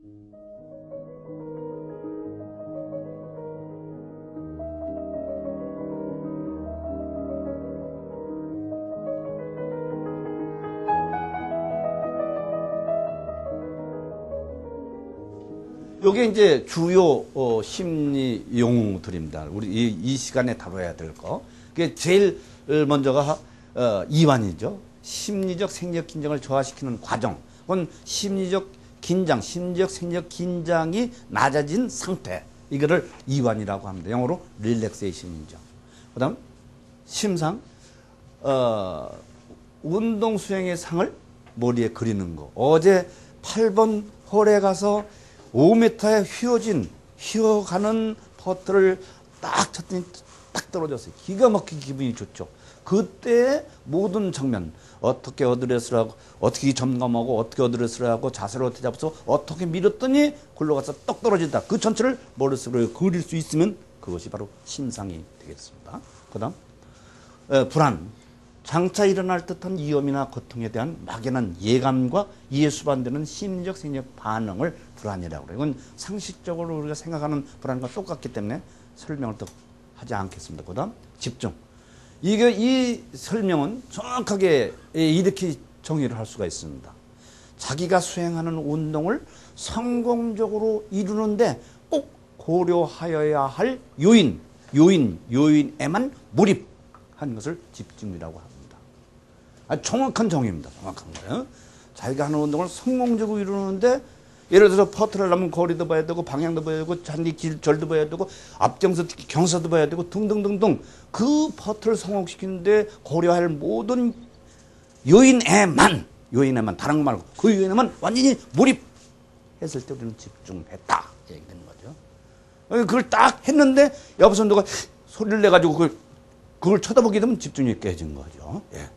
요게 이제 주요 심리 용어들입니다. 우리 이 시간에 다뤄야 될 거. 그게 제일 먼저가 이완이죠. 심리적 생리적 긴장을 저하시키는 과정. 그건 심리적 긴장, 심리적 생리적 긴장이 낮아진 상태. 이거를 이완이라고 합니다. 영어로 릴렉세이션이죠. 그다음 심상 운동 수행의 상을 머리에 그리는 거. 어제 8번 홀에 가서 5m에 휘어가는 퍼트를 딱 쳤더니 딱 떨어졌어요. 기가 막히게 기분이 좋죠. 그때 모든 장면, 어떻게 어드레스를 하고, 어떻게 점검하고, 어떻게 어드레스를 하고, 자세를 어떻게 잡아서, 어떻게 밀었더니 굴러가서 떡 떨어진다. 그 전체를 머릿속으로 그릴 수 있으면 그것이 바로 심상이 되겠습니다. 그 다음, 불안. 장차 일어날 듯한 위험이나 고통에 대한 막연한 예감과 이해 수반되는 심리적 생리적 반응을 불안이라고 그래요. 이건 상식적으로 우리가 생각하는 불안과 똑같기 때문에 설명을 더 하지 않겠습니다. 그 다음 집중. 이 설명은 정확하게 이렇게 정의를 할 수가 있습니다. 자기가 수행하는 운동을 성공적으로 이루는데 꼭 고려하여야 할 요인에만 몰입한 것을 집중이라고 합니다. 정확한 정의입니다. 정확한 거예요. 자기가 하는 운동을 성공적으로 이루는데 예를 들어서 퍼트를 하려면 거리도 봐야 되고 방향도 봐야 되고 잔디 절도 봐야 되고 앞정서 특히 경사도 봐야 되고 등등등등 그 퍼트를 성공시키는데 고려할 모든 요인에만 다른 거 말고 그 요인에만 완전히 몰입했을 때 우리는 집중했다 얘기되는 거죠. 그걸 딱 했는데 옆에서 누가 소리를 내가지고 그걸 쳐다보게 되면 집중력이 깨진 거죠. 예.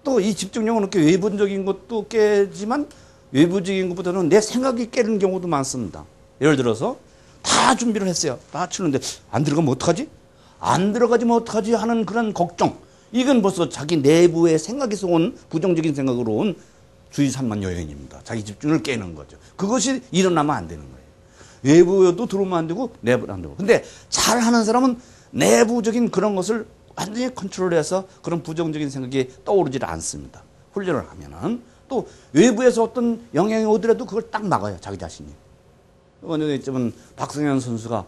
또 이 집중력은 이렇게 외부적인 것도 깨지만 외부적인 것보다는 내 생각이 깨는 경우도 많습니다. 예를 들어서 다 준비를 했어요. 다 치는데 안 들어가면 어떡하지? 안 들어가지면 어떡하지 하는 그런 걱정. 이건 벌써 자기 내부의 생각에서 온 부정적인 생각으로 온 주의산만 요인입니다. 자기 집중을 깨는 거죠. 그것이 일어나면 안 되는 거예요. 외부에도 들어오면 안 되고 내부도 안 되고. 근데 잘하는 사람은 내부적인 그런 것을 완전히 컨트롤해서 그런 부정적인 생각이 떠오르질 않습니다. 훈련을 하면은 또 외부에서 어떤 영향이 오더라도 그걸 딱 막아요. 자기 자신이. 이번에 박성현 선수가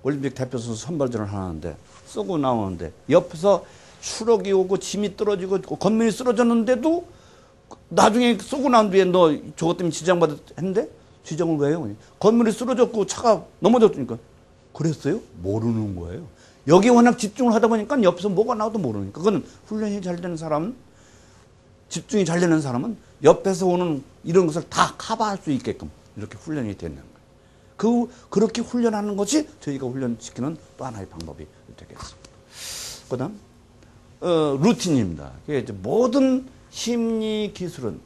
올림픽 대표 선수 선발전을 하는데 쏘고 나오는데 옆에서 추럭이 오고 짐이 떨어지고 건물이 쓰러졌는데도 나중에 쏘고 난 뒤에 너 저것 때문에 지장받았는데 지장을 왜 해요? 건물이 쓰러졌고 차가 넘어졌으니까 그랬어요? 모르는 거예요. 여기 워낙 집중을 하다 보니까 옆에서 뭐가 나와도 모르니까. 그건 훈련이 잘 되는 사람은, 집중이 잘 되는 사람은 옆에서 오는 이런 것을 다 커버할 수 있게끔 이렇게 훈련이 되는 거예요. 그렇게 훈련하는 것이 저희가 훈련시키는 또 하나의 방법이 되겠습니다. 그 다음, 루틴입니다. 모든 심리 기술은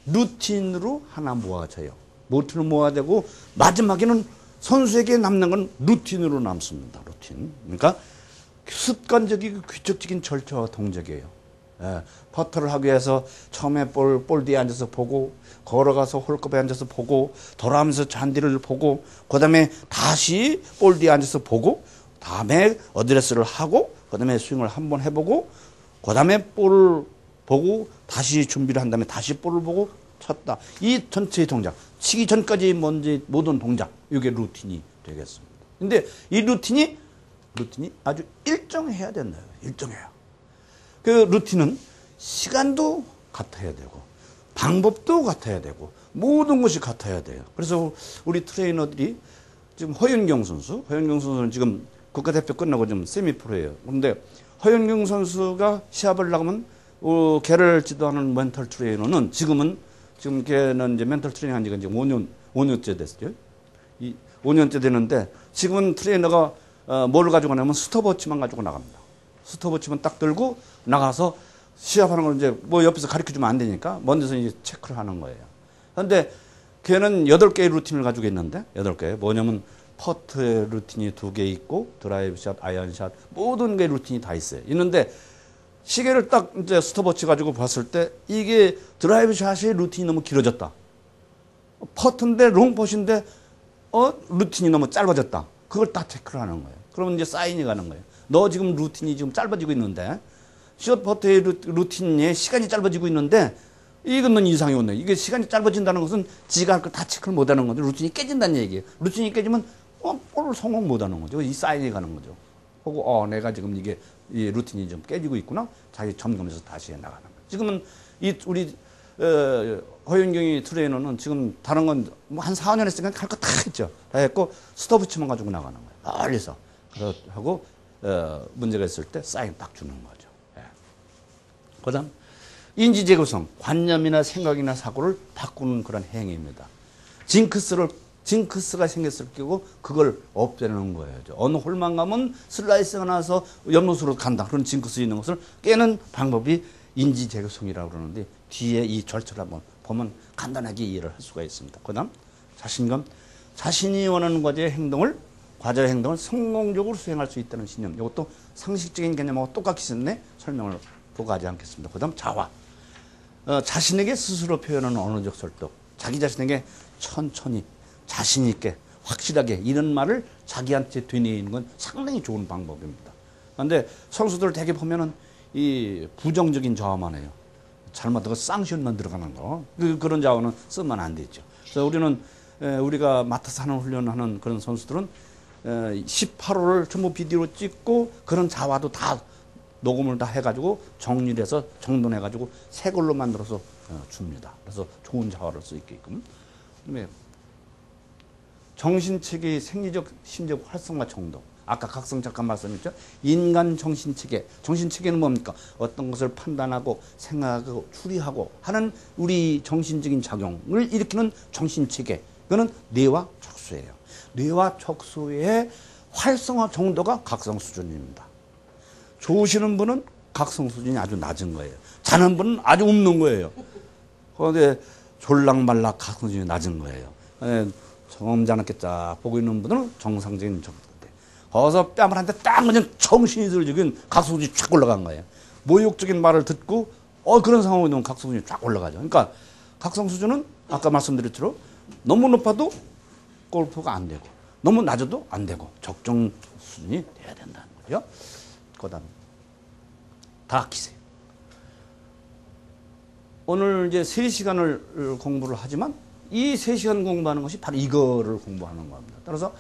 루틴으로 하나 모아져요. 루틴으로 모아지고 마지막에는 선수에게 남는 건 루틴으로 남습니다. 루틴. 그러니까 습관적이고 규칙적인 절차와 동작이에요. 예, 퍼터를 하기 위해서 처음에 볼 뒤에 앉아서 보고 걸어가서 홀컵에 앉아서 보고 돌아오면서 잔디를 보고 그 다음에 다시 볼 뒤에 앉아서 보고 다음에 어드레스를 하고 그 다음에 스윙을 한번 해보고 그 다음에 볼을 보고 다시 준비를 한 다음에 다시 볼을 보고 쳤다. 이 전체의 동작, 치기 전까지 모든 동작, 이게 루틴이 되겠습니다. 근데 이 루틴이 아주 일정해야 된다요. 일정해요. 그 루틴은 시간도 같아야 되고, 방법도 같아야 되고, 모든 것이 같아야 돼요. 그래서 우리 트레이너들이 지금 허윤경 선수는 지금 국가대표 끝나고 좀 세미프로예요. 그런데 허윤경 선수가 시합을 나가면, 걔를 지도하는 멘탈 트레이너는 지금 걔는 이제 멘탈 트레이닝 한 지가 이제 5년째 됐어요. 5년째 되는데 지금은 트레이너가 뭘 가지고 나면 스톱워치만 가지고 나갑니다. 스톱워치만 딱 들고 나가서 시합하는 걸 이제 뭐 옆에서 가르쳐 주면 안 되니까 먼 데서 이제 체크를 하는 거예요. 그런데 걔는 8개의 루틴을 가지고 있는데 8개. 뭐냐면 퍼트의 루틴이 2개 있고 드라이브 샷, 아이언 샷 모든 게 루틴이 다 있어요. 있는데 시계를 딱 이제 스톱워치 가지고 봤을 때 이게 드라이브 샷의 루틴이 너무 길어졌다. 퍼트인데 롱퍼신데 루틴이 너무 짧아졌다. 그걸 딱 체크를 하는 거예요. 그러면 이제 사인이 가는 거예요. 너 지금 루틴이 지금 짧아지고 있는데 숏퍼트의 루틴에 시간이 짧아지고 있는데 이건 넌 이상이 없네. 이게 시간이 짧아진다는 것은 지가 할 걸 다 체크를 못하는 건데 루틴이 깨진다는 얘기예요. 루틴이 깨지면 볼 성공 못하는 거죠. 이 사인이 가는 거죠. 보고 내가 지금 이게 이 루틴이 좀 깨지고 있구나. 자기 점검해서 다시 해나가는 거예요. 지금은 우리 허윤경이 트레이너는 지금 다른 건 뭐 한 4, 5년 했으니까 할 거 다 했죠. 다 했고 스톱워치만 가지고 나가는 거예요. 멀리서. 하고 문제가 있을 때 사인 딱 주는 거죠. 예. 그다음 인지재구성, 관념이나 생각이나 사고를 바꾸는 그런 행위입니다. 징크스가 생겼을 경우 그걸 없애는 거예요. 어느 홀만 가면 슬라이스가 나서 연못으로 간다. 그런 징크스 있는 것을 깨는 방법이 인지재구성이라고 그러는데 뒤에 이 절차를 한번 보면 간단하게 이해를 할 수가 있습니다. 그 다음 자신감, 자신이 원하는 과제의 행동을 성공적으로 수행할 수 있다는 신념. 이것도 상식적인 개념하고 똑같이 썼네. 설명을 보고 하지 않겠습니다. 그 다음 자화, 자신에게 스스로 표현하는 언어적 설득. 자기 자신에게 천천히 자신 있게 확실하게 이런 말을 자기한테 되뇌이는 건 상당히 좋은 방법입니다. 그런데 선수들 되게 보면은 이 부정적인 자화만 해요. 잘못하고 쌍시온만 들어가는 거. 그런 자화는 쓰면 안 되죠. 그래서 우리가 맡아서 하는 훈련하는 그런 선수들은 18호를 전부 비디오로 찍고 그런 자화도 다 녹음을 다 해가지고 정리를 해서 정돈해가지고 새 걸로 만들어서 줍니다. 그래서 좋은 자화를 쓸 수 있게끔. 그다음에 정신체계의 생리적, 심리적 활성화 정도. 아까 각성 잠깐 말씀했죠. 인간 정신체계. 정신체계는 뭡니까? 어떤 것을 판단하고 생각하고 추리하고 하는 우리 정신적인 작용을 일으키는 정신체계. 그거는 뇌와 척수예요. 뇌와 척수의 활성화 정도가 각성 수준입니다. 좋으시는 분은 각성 수준이 아주 낮은 거예요. 자는 분은 아주 없는 거예요. 그런데 졸락말락 각성 수준이 낮은 거예요. 점잖게 쫙 보고 있는 분은 정상적인 정도인데 거기서 뺨을 한 대 딱 그냥 정신이 들어지긴 각성 수준이 쫙 올라간 거예요. 모욕적인 말을 듣고 그런 상황이 되면 각성 수준이 쫙 올라가죠. 그러니까 각성 수준은 아까 말씀드렸죠. 너무 높아도 골프가 안 되고 너무 낮아도 안 되고 적정 수준이 돼야 된다는 거죠. 그다음 다키세. 오늘 이제 3시간을 공부를 하지만 이 3시간 공부하는 것이 바로 이거를 공부하는 겁니다. 따라서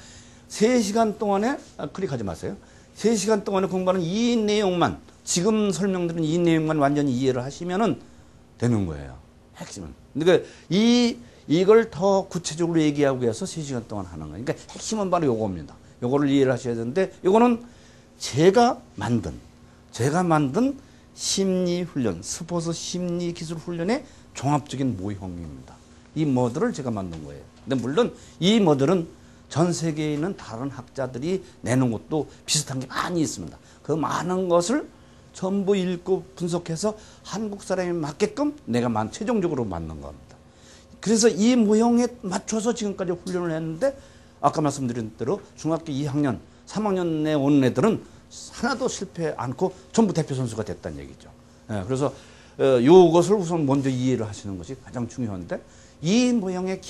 3시간 동안에 클릭하지 마세요. 3시간 동안에 공부하는 이 내용만 지금 설명드린 이 내용만 완전히 이해를 하시면은 되는 거예요. 핵심은. 그러니까 이걸 더 구체적으로 얘기하기 위해서 3시간 동안 하는 거예요. 그러니까 핵심은 바로 요겁니다. 요거를 이해를 하셔야 되는데 요거는 제가 만든 심리 훈련, 스포츠 심리 기술 훈련의 종합적인 모형입니다. 이 모델을 제가 만든 거예요. 근데 물론 이 모델은 전 세계에 있는 다른 학자들이 내는 것도 비슷한 게 많이 있습니다. 그 많은 것을 전부 읽고 분석해서 한국 사람에 맞게끔 내가 최종적으로 만든 겁니다. 그래서 이 모형에 맞춰서 지금까지 훈련을 했는데 아까 말씀드린 대로 중학교 2학년, 3학년에 온 애들은 하나도 실패 않고 전부 대표 선수가 됐다는 얘기죠. 그래서 이것을 우선 먼저 이해를 하시는 것이 가장 중요한데 이 모형의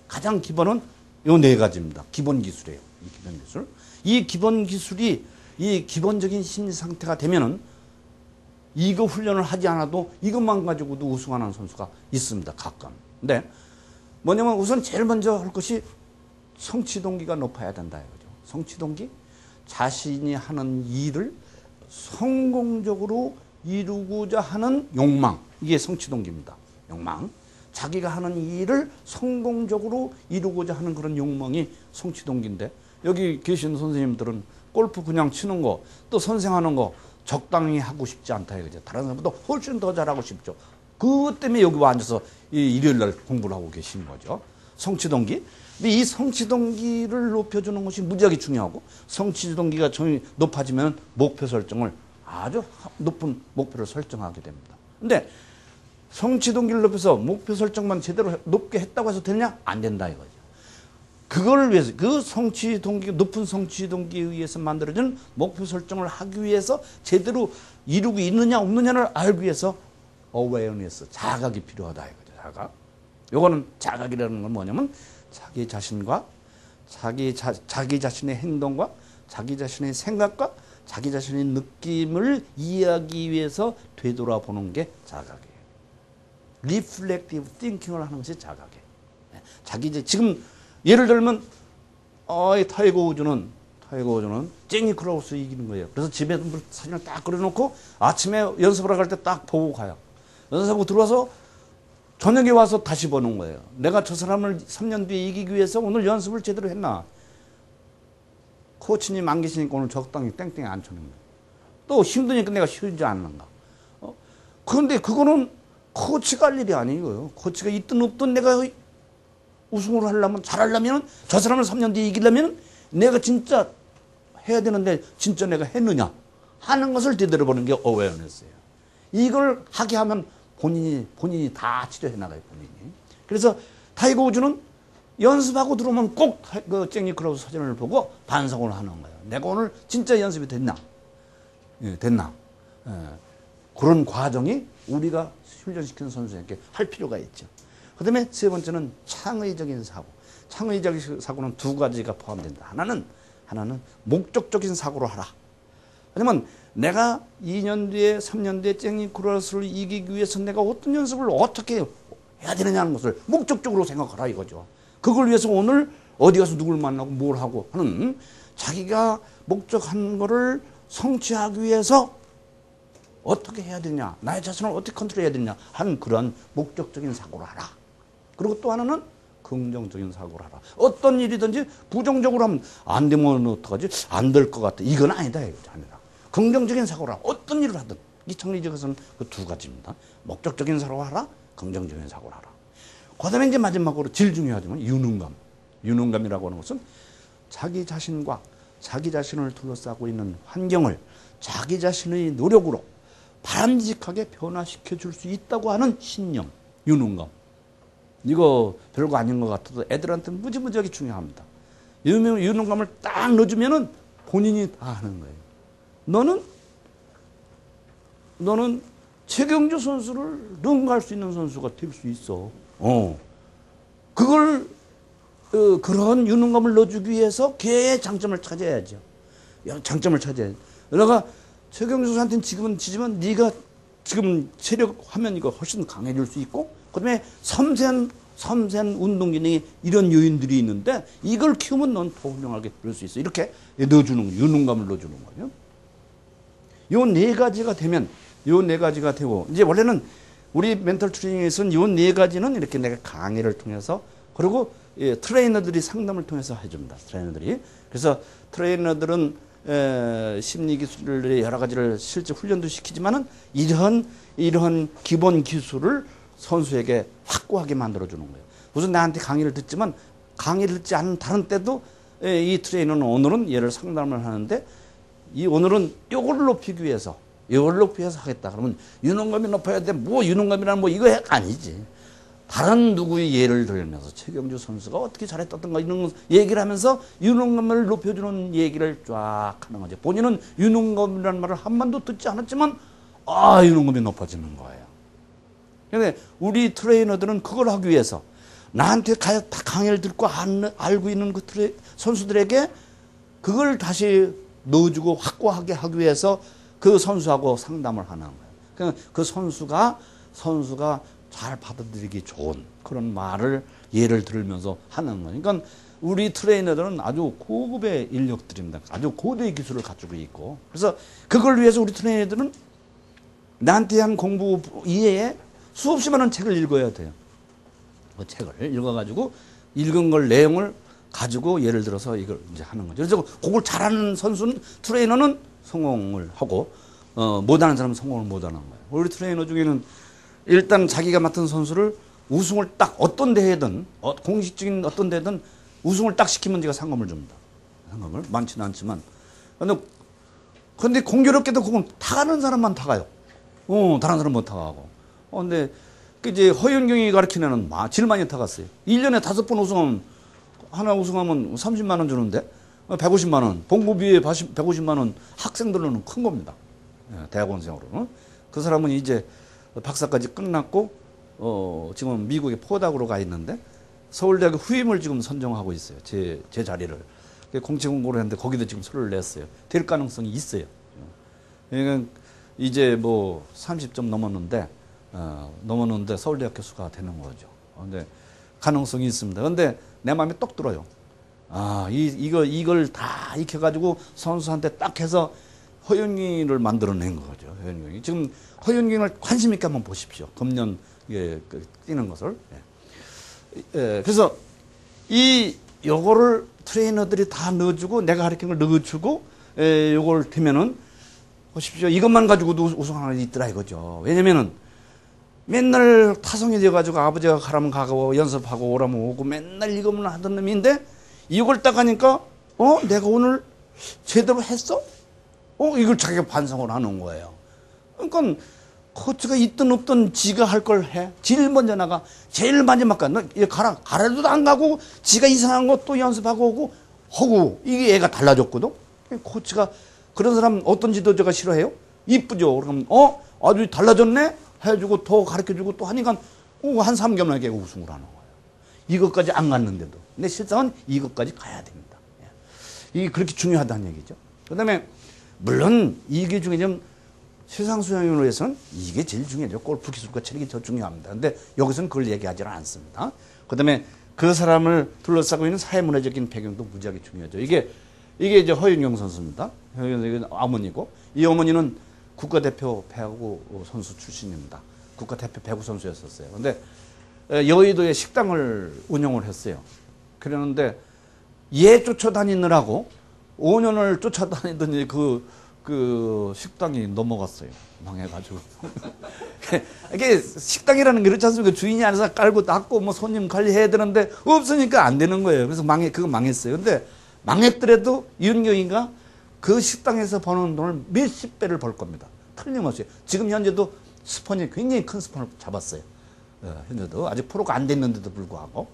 가장 기본은 요 4가지입니다. 기본 기술이에요. 이 기본 기술. 이 기본 기술이 이 기본적인 심리 상태가 되면은 이거 훈련을 하지 않아도 이것만 가지고도 우승하는 선수가 있습니다. 가끔. 근데 뭐냐면 우선 제일 먼저 할 것이 성취 동기가 높아야 된다 이거죠. 성취 동기? 자신이 하는 일을 성공적으로 이루고자 하는 욕망. 이게 성취 동기입니다. 욕망. 자기가 하는 일을 성공적으로 이루고자 하는 그런 욕망이 성취 동기인데 여기 계신 선생님들은 골프 그냥 치는 거 또 선생하는 거 적당히 하고 싶지 않다 이거죠. 다른 사람보다 훨씬 더 잘하고 싶죠. 그것 때문에 여기 와 앉아서 일요일 날 공부를 하고 계신 거죠. 성취 동기. 근데 이 성취 동기를 높여주는 것이 무지하게 중요하고 성취 동기가 높아지면 목표 설정을 아주 높은 목표를 설정하게 됩니다. 근데 성취 동기를 높여서 목표 설정만 제대로 높게 했다고 해서 되느냐? 안 된다 이거죠. 그걸 위해서 그 성취 동기 높은 성취 동기에 의해서 만들어진 목표 설정을 하기 위해서 제대로 이루고 있느냐 없느냐를 알기 위해서 awareness 자각이 필요하다 이거죠. 자각. 요거는 자각이라는 건 뭐냐면 자기 자신과 자기 자신의 행동과 자기 자신의 생각과 자기 자신의 느낌을 이해하기 위해서 되돌아보는 게 자각이에요. 리플렉티브 띵킹을 하는 것이 자각이에요. 자기 지금 예를 들면 타이거 우즈는 제니 크라우스 이기는 거예요. 그래서 집에 사진을 딱 그려놓고 아침에 연습을 갈 때 딱 보고 가요. 연습하고 들어와서 저녁에 와서 다시 보는 거예요. 내가 저 사람을 3년 뒤에 이기기 위해서 오늘 연습을 제대로 했나. 코치님 안 계시니까 오늘 적당히 땡땡이 안 쳤는 거예요. 또 힘드니까 내가 쉬지 않는가. 그런데 그거는 코치가 할 일이 아니에요. 코치가 있든 없든 내가 우승을 하려면, 잘하려면, 저 사람을 3년 뒤에 이기려면 내가 진짜 해야 되는데 진짜 내가 했느냐 하는 것을 되돌아보는 게 어웨어니스예요. 이걸 하게 하면 본인이 다 치료해 나가요, 본인이. 그래서 타이거 우즈는 연습하고 들어오면 꼭 그 제니 크라우스 사진을 보고 반성을 하는 거예요. 내가 오늘 진짜 연습이 됐나? 됐나? 그런 과정이 우리가 훈련시키는 선수에게 할 필요가 있죠. 그 다음에 세 번째는 창의적인 사고. 창의적인 사고는 두 가지가 포함된다. 하나는 목적적인 사고로 하라. 왜냐면 내가 2년 뒤에 3년 뒤에 제니 크라우스를 이기기 위해서 내가 어떤 연습을 어떻게 해야 되느냐는 것을 목적적으로 생각하라 이거죠. 그걸 위해서 오늘 어디 가서 누굴 만나고 뭘 하고 하는 자기가 목적한 거를 성취하기 위해서 어떻게 해야 되냐, 나의 자신을 어떻게 컨트롤해야 되냐 하는 그런 목적적인 사고를 하라. 그리고 또 하나는 긍정적인 사고를 하라. 어떤 일이든지 부정적으로 하면 안 되면 어떡하지? 안 될 것 같아. 이건 아니다. 이거 아니라. 긍정적인 사고를 하라. 어떤 일을 하든. 이 창의적에서는 그 두 가지입니다. 목적적인 사고를 하라. 긍정적인 사고를 하라. 그 다음에 이제 마지막으로 제일 중요하지만 유능감. 유능감이라고 하는 것은 자기 자신과 자기 자신을 둘러싸고 있는 환경을 자기 자신의 노력으로 바람직하게 변화시켜 줄 수 있다고 하는 신념. 유능감. 이거 별거 아닌 것 같아도 애들한테 무지무지하게 중요합니다. 유능감을 딱 넣어주면은 본인이 다 하는 거예요. 너는 최경주 선수를 능가할 수 있는 선수가 될 수 있어. 그걸 그런 유능감을 넣어주기 위해서 걔의 장점을 찾아야죠. 장점을 찾아야죠. 내가 최경주 선수한테는 지금은 지지만 네가 지금 체력 하면 이거 훨씬 강해질 수 있고 그다음에 섬세한 운동 기능이 이런 요인들이 있는데 이걸 키우면 넌 더 훌륭하게 될 수 있어. 이렇게 넣어주는 거예요. 유능감을 넣어주는 거예요. 요 네 가지가 되고 이제 원래는 우리 멘탈 트레이닝에서는 요 네 가지는 이렇게 내가 강의를 통해서 그리고 트레이너들이 상담을 통해서 해줍니다. 트레이너들이. 그래서 트레이너들은 심리 기술의 여러 가지를 실제 훈련도 시키지만은 이러한 기본 기술을 선수에게 확고하게 만들어주는 거예요. 무슨 나한테 강의를 듣지만 강의를 듣지 않은 다른 때도 이 트레이너는 오늘은 얘를 상담을 하는데 오늘은 요걸 높이기 위해서 하겠다. 그러면 유능감이 높아야 돼. 유능감이라는 이거 아니지. 다른 누구의 예를 들면서 최경주 선수가 어떻게 잘했다든가 이런 얘기를 하면서 유능감을 높여주는 얘기를 쫙 하는 거죠. 본인은 유능감이라는 말을 한 번도 듣지 않았지만 유능감이 높아지는 거예요. 그런데 우리 트레이너들은 그걸 하기 위해서 나한테 강의를 듣고 알고 있는 그 선수들에게 그걸 다시 넣어주고 확고하게 하기 위해서 그 선수하고 상담을 하는 거예요. 그 선수가 잘 받아들이기 좋은 그런 말을 예를 들면서 하는 거예요. 그러니까 우리 트레이너들은 아주 고급의 인력들입니다. 아주 고도의 기술을 가지고 있고 그래서 그걸 위해서 우리 트레이너들은 나한테 한 공부 이외에 수없이 많은 책을 읽어야 돼요. 그 책을 읽어가지고 읽은 걸 내용을 가지고 예를 들어서 이걸 이제 하는 거죠. 그래서 그걸 잘하는 선수는 트레이너는 성공을 하고 못하는 사람은 성공을 못하는 거예요. 우리 트레이너 중에는 일단 자기가 맡은 선수를 우승을 딱 어떤 대회든 공식적인 어떤 대회든 우승을 딱 시키면 제가 상금을 줍니다. 상금을 많지는 않지만 근데 공교롭게도 그건 타가는 사람만 타가요. 다른 사람 못 타가고. 근데 이제 허윤경이 가르치는 제일 많이 타갔어요. 1년에 5번 우승하면 하나 우승하면 30만 원 주는데 150만 원 봉급비에 150만 원 학생들로는 큰 겁니다. 대학원생으로는. 그 사람은 이제 박사까지 끝났고 지금 미국에 포닥으로 가 있는데 서울대학 후임을 지금 선정하고 있어요. 제 자리를. 공채 공고를 했는데 거기도 지금 서류를 냈어요. 될 가능성이 있어요. 그러니까 이제 뭐 30점 넘었는데 서울대학 교수가 되는 거죠. 근데 가능성이 있습니다. 근데 내 마음에 똑 들어요. 이걸 다 익혀가지고 선수한테 딱 해서 허윤경을 만들어낸 거죠. 허윤경이. 지금 허윤경을 관심 있게 한번 보십시오. 금년 뛰는 것을. 그래서 요거를 트레이너들이 다 넣어주고 내가 가르친 걸 넣어주고 요걸 되면은 보십시오. 이것만 가지고도 우승하는 게 있더라 이거죠. 왜냐면은 맨날 타성이 돼가지고 아버지가 가라면 가고 연습하고 오라면 오고 맨날 이것만 하던 놈인데 이걸 딱 하니까 내가 오늘 제대로 했어? 이걸 자기가 반성을 하는 거예요. 그러니까 코치가 있든 없든 지가 할 걸 해. 제일 먼저 나가. 제일 마지막 가. 너 가라도 안 가고 지가 이상한 거 또 연습하고 오고 하고 이게 애가 달라졌거든. 코치가 그런 사람 어떤 지도자가 싫어해요? 이쁘죠. 그럼 아주 달라졌네 해주고 더 가르쳐주고 또 하니까 한 3개월 내에 우승을 하는 거예요. 이것까지 안 갔는데도. 근데 실상은 이것까지 가야 됩니다. 이게 그렇게 중요하다는 얘기죠. 그다음에 물론 이게 중에 좀 세상 수영을 위해서는 이게 제일 중요하죠. 골프 기술과 체력이 더 중요합니다. 근데 여기서는 그걸 얘기하지는 않습니다. 그다음에 그 사람을 둘러싸고 있는 사회문화적인 배경도 무지하게 중요하죠. 이게 이제 허윤경 선수입니다. 허윤경 어머니고 이 어머니는 국가대표 배구 선수 출신입니다. 국가대표 배구 선수였었어요. 근데 여의도에 식당을 운영을 했어요. 그러는데 얘 쫓아다니느라고 5년을 쫓아다니더니 그 식당이 넘어갔어요. 망해가지고. 이게 식당이라는 게 그렇지 않습니까? 주인이 알아서 깔고 닦고 뭐 손님 관리해야 되는데 없으니까 안 되는 거예요. 그래서 그거 망했어요. 근데 망했더라도 윤경이가 그 식당에서 버는 돈을 몇십 배를 벌 겁니다. 틀림없이. 지금 현재도 스폰이 굉장히 큰 스폰을 잡았어요. 현재도. 아직 프로가 안 됐는데도 불구하고.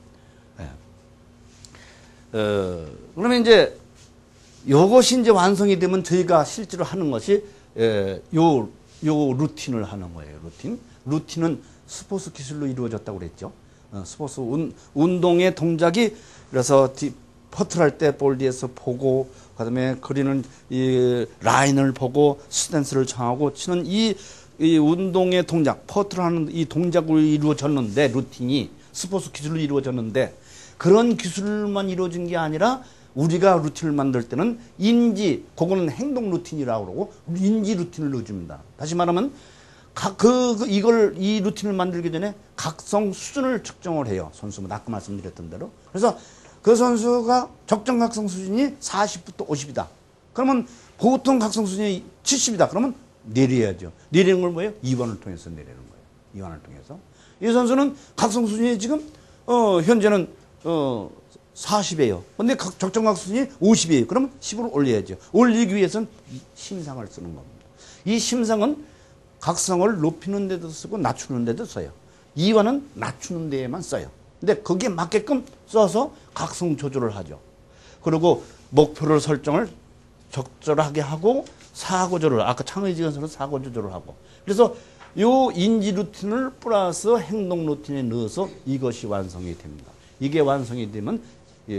그러면 이제 요것이 이제 완성이 되면 저희가 실제로 하는 것이 요 루틴을 하는 거예요. 루틴은 스포츠 기술로 이루어졌다고 그랬죠. 스포츠 운동의 동작이 그래서 퍼트를 할 때 볼 뒤에서 보고 그다음에 그리는 이 라인을 보고 스탠스를 정하고 치는 이 운동의 동작, 퍼트를 하는 이 동작으로 이루어졌는데 루틴이 스포츠 기술로 이루어졌는데 그런 기술만 이루어진 게 아니라 우리가 루틴을 만들 때는 그거는 행동 루틴이라고 그러고 인지 루틴을 넣어줍니다. 다시 말하면 이 루틴을 만들기 전에 각성 수준을 측정을 해요. 선수는 아까 말씀드렸던 대로. 그래서 그 선수가 적정 각성 수준이 40부터 50이다. 그러면 보통 각성 수준이 70이다. 그러면 내려야죠. 내리는 걸 뭐예요? 이완을 통해서 내리는 거예요. 이완을 통해서. 이 선수는 각성 수준이 지금 현재는 40이에요. 근데 적정 각성 수준이 50이에요. 그러면 10으로 올려야죠. 올리기 위해서는 심상을 쓰는 겁니다. 이 심상은 각성을 높이는 데도 쓰고 낮추는 데도 써요. 이완은 낮추는 데에만 써요. 근데 거기에 맞게끔 써서 각성 조절을 하죠. 그리고 목표를 설정을 적절하게 하고 사고 조절, 아까 창의지원서는 사고 조절을 하고. 그래서 요 인지 루틴을 플러스 행동 루틴에 넣어서 이것이 완성이 됩니다. 이게 완성이 되면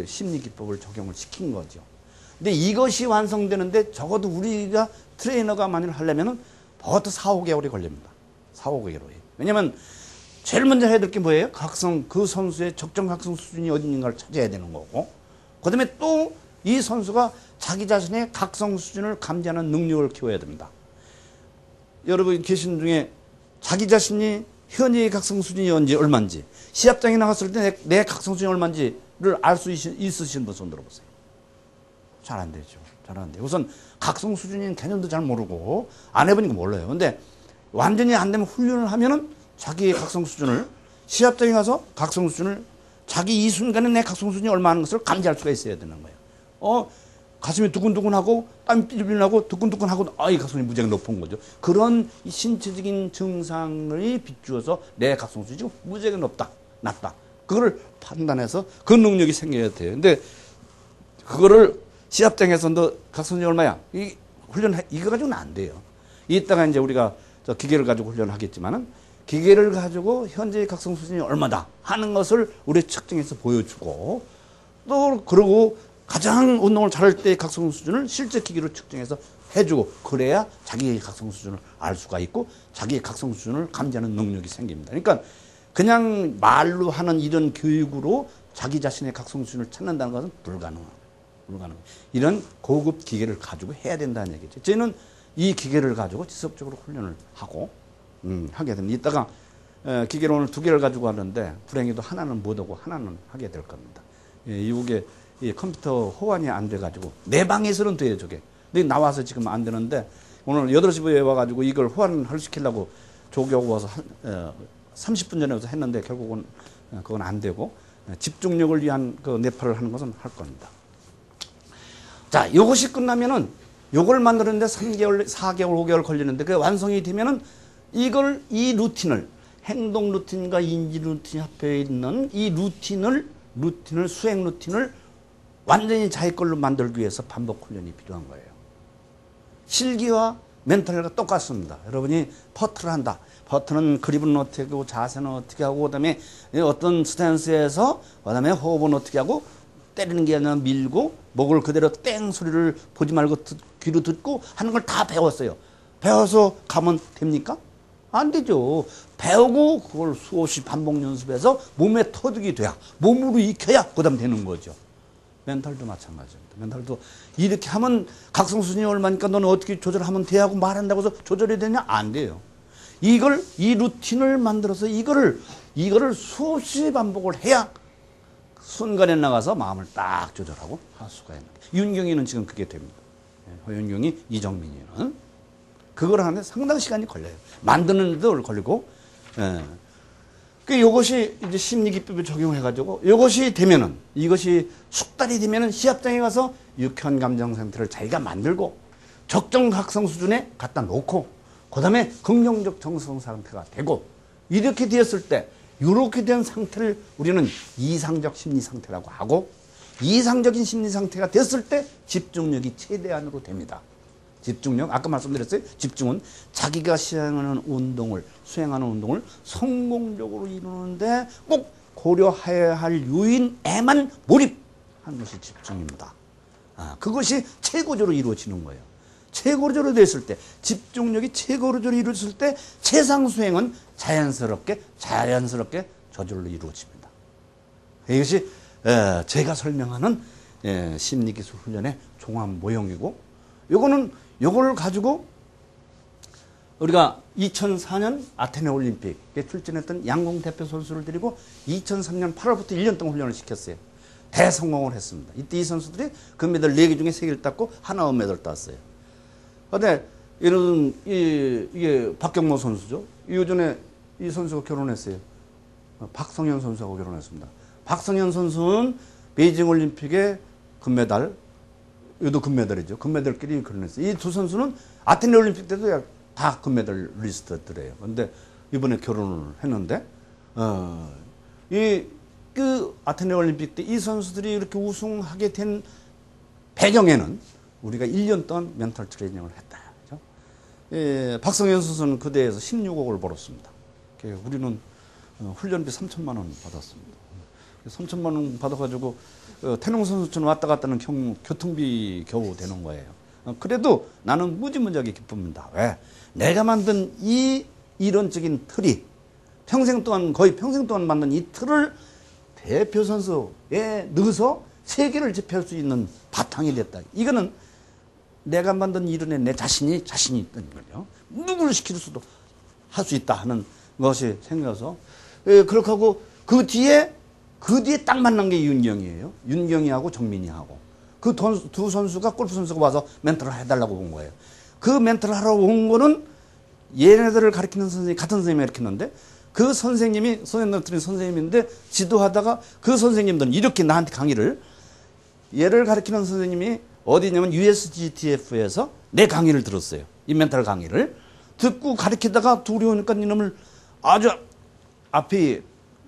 심리 기법을 적용을 시킨 거죠. 근데 이것이 완성되는데 적어도 우리가 트레이너가 만일 하려면은 보통 4, 5개월이 걸립니다. 4, 5개월이. 왜냐면 제일 먼저 해야 될 게 뭐예요? 그 선수의 적정 각성 수준이 어디 있는가를 찾아야 되는 거고. 그 다음에 또 이 선수가 자기 자신의 각성 수준을 감지하는 능력을 키워야 됩니다. 여러분 계신 중에 자기 자신이 현재의 각성 수준이 얼마인지, 시합장에 나갔을 때 내 각성 수준이 얼마인지를 알 수 있으신 분 손 들어보세요. 잘 안 되죠. 잘 안 돼요. 우선 각성 수준인 개념도 잘 모르고 안 해보니까 몰라요. 근데 완전히 안 되면 훈련을 하면은 자기의 각성 수준을 시합장에 가서 각성 수준을 자기 이 순간에 내 각성 수준이 얼마나 것을 감지할 수가 있어야 되는 거예요. 가슴이 두근두근하고 땀이 삐질삐질나고 두근두근하고 이 각성이 무지하게 높은 거죠. 그런 신체적인 증상을 비추어서 내 각성 수준이 지금 무지하게 낮다. 그거를 판단해서 그 능력이 생겨야 돼요. 근데 그거를 시합장에서 너 각성이 얼마야? 이거 가지고는 안 돼요. 이따가 이제 우리가 기계를 가지고 훈련하겠지만은 기계를 가지고 현재의 각성 수준이 얼마다 하는 것을 우리 측정해서 보여주고 또 그러고 가장 운동을 잘할 때의 각성 수준을 실제 기계로 측정해서 해주고 그래야 자기의 각성 수준을 알 수가 있고 자기의 각성 수준을 감지하는 능력이 생깁니다. 그러니까 그냥 말로 하는 이런 교육으로 자기 자신의 각성 수준을 찾는다는 것은 불가능합니다. 이런 고급 기계를 가지고 해야 된다는 얘기죠. 저희는 이 기계를 가지고 지속적으로 훈련을 하고 하게 됩니다. 이따가 기계를 오늘 2개를 가지고 왔는데 불행히도 하나는 못하고 하나는 하게 될 겁니다. 이게 컴퓨터 호환이 안 돼가지고 내 방에서는 돼요 저게. 근데 나와서 지금 안 되는데 오늘 8시부에 와가지고 이걸 호환을 시키려고 조교하고 와서 30분 전에 와서 했는데 결국은 그건 안 되고 집중력을 위한 그 뇌파를 하는 것은 할 겁니다. 자, 이것이 끝나면은 요걸 만드는데 3개월, 4개월, 5개월 걸리는데 그 완성이 되면은 이 루틴을 행동 루틴과 인지 루틴이 합해 있는 이 루틴을 수행 루틴을 완전히 자기 걸로 만들기 위해서 반복 훈련이 필요한 거예요. 실기와 멘탈과 똑같습니다. 여러분이 퍼트를 한다. 퍼트는 그립은 어떻게 하고 자세는 어떻게 하고 그다음에 어떤 스탠스에서 그다음에 호흡은 어떻게 하고 때리는 게 아니라 밀고 목을 그대로 땡 소리를 보지 말고 귀로 듣고 하는 걸 다 배웠어요. 배워서 가면 됩니까? 안 되죠. 배우고 그걸 수없이 반복 연습해서 몸에 터득이 돼야 몸으로 익혀야 그다음 되는 거죠. 멘탈도 마찬가지입니다. 멘탈도 이렇게 하면 각성 수준이 얼마니까 너는 어떻게 조절하면 돼 하고 말한다고 해서 조절이 되냐? 안 돼요. 이 루틴을 만들어서 이거를 수없이 반복을 해야 순간에 나가서 마음을 딱 조절하고 할 수가 있는 거예요. 윤경이는 지금 그게 됩니다. 허윤경이, 이정민이는 그걸 하는데 상당 시간이 걸려요. 만드는 데도 걸리고. 이것이 이제 심리기법에 적용해가지고 이것이 되면은 이것이 숙달이 되면은 시합장에 가서 유쾌한 감정 상태를 자기가 만들고 적정 각성 수준에 갖다 놓고 그다음에 긍정적 정성 상태가 되고 이렇게 되었을 때 이렇게 된 상태를 우리는 이상적 심리 상태라고 하고 이상적인 심리 상태가 됐을 때 집중력이 최대한으로 됩니다. 집중력, 아까 말씀드렸어요. 집중은 자기가 수행하는 운동을 성공적으로 이루는데 꼭 고려해야 할 요인에만 몰입하는 것이 집중입니다. 그것이 최고조로 이루어지는 거예요. 최고조로 됐을 때, 집중력이 최고조로 이루어졌을 때 최상 수행은 자연스럽게 저절로 이루어집니다. 이것이 제가 설명하는 심리기술 훈련의 종합 모형이고 요걸 가지고 우리가 2004년 아테네 올림픽에 출전했던 양궁 대표 선수를 데리고 2003년 8월부터 1년 동안 훈련을 시켰어요. 대성공을 했습니다. 이때 이 선수들이 금메달 4개 중에 3개를 땄고 하나 은메달 땄어요. 근데 이게 박경모 선수죠. 요전에 이 선수가 결혼했어요. 박성현 선수하고 결혼했습니다. 박성현 선수는 베이징 올림픽에 금메달, 이도 금메달이죠. 금메달끼리 결혼했어요. 이 두 선수는 아테네 올림픽 때도 다 금메달 리스트더래요. 근데 이번에 결혼을 했는데, 아테네 올림픽 때 이 선수들이 이렇게 우승하게 된 배경에는 우리가 1년 동안 멘탈 트레이닝을 했다. 그렇죠? 박성현 선수는 그 대회에서 16억을 벌었습니다. 우리는 훈련비 3천만 원 받았습니다. 3천만 원 받아가지고 태릉 선수촌 왔다 갔다 하는 교통비 겨우 되는 거예요. 그래도 나는 무지무지하게 기쁩니다. 왜? 내가 만든 이 이론적인 틀이 거의 평생 동안 만든 이 틀을 대표 선수에 넣어서 세계를 제패할 수 있는 바탕이 됐다. 이거는 내가 만든 이론에 내 자신이 있다는 거죠. 누구를 시킬 수도 할 수 있다 하는 것이 생겨서 그렇게 하고 그 뒤에 딱 만난 게 윤경이에요. 윤경이하고 정민이하고 그 두 선수가 골프 선수가 와서 멘토를 해달라고 온 거예요. 그 멘토를 하러 온 거는 얘네들을 가르치는 선생님이 같은 선생님이 가르쳤는데 그 선생님이 선생님인데 지도하다가 그 선생님들은 이렇게 나한테 강의를 얘를 가르치는 선생님이 어디냐면 USGTF에서 내 강의를 들었어요. 이 멘탈 강의를 듣고 가르치다가 둘이 오니까 이놈을 아주 앞이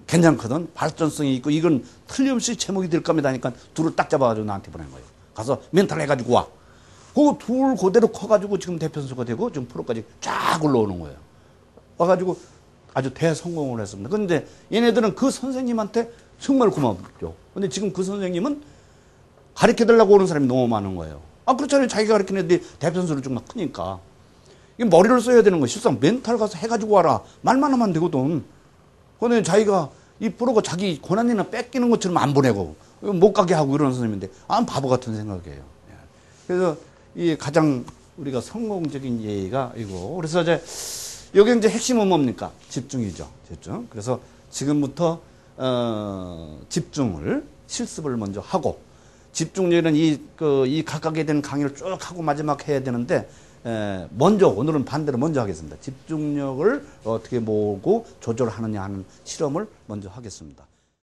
괜찮거든. 발전성이 있고 이건 틀림없이 제목이 될 겁니다 하니까 둘을 딱 잡아가지고 나한테 보낸 거예요. 가서 멘탈 해가지고 와. 그 둘 그대로 커가지고 지금 대표 선수가 되고 지금 프로까지 쫙 올라오는 거예요. 와가지고 아주 대성공을 했습니다. 그런데 얘네들은 그 선생님한테 정말 고맙죠. 근데 지금 그 선생님은 가르쳐달라고 오는 사람이 너무 많은 거예요. 아, 그렇잖아요. 자기가 가르치는 애들이 대편수로 정말 크니까. 이 머리를 써야 되는 거. 실상 멘탈 가서 해가지고 와라. 말만 하면 되거든. 근데 자기가 이 프로가 자기 권한이나 뺏기는 것처럼 안 보내고 못 가게 하고 이러는 선생님인데, 아, 바보 같은 생각이에요. 그래서 이 가장 우리가 성공적인 예가 이거. 그래서 이제 여기 이제 핵심은 뭡니까? 집중이죠. 집중. 그래서 지금부터 집중을 실습을 먼저 하고, 집중력은 이 각각에 대한 강의를 쭉 하고 마지막 해야 되는데, 먼저 오늘은 반대로 먼저 하겠습니다. 집중력을 어떻게 모으고 조절하느냐 하는 실험을 먼저 하겠습니다.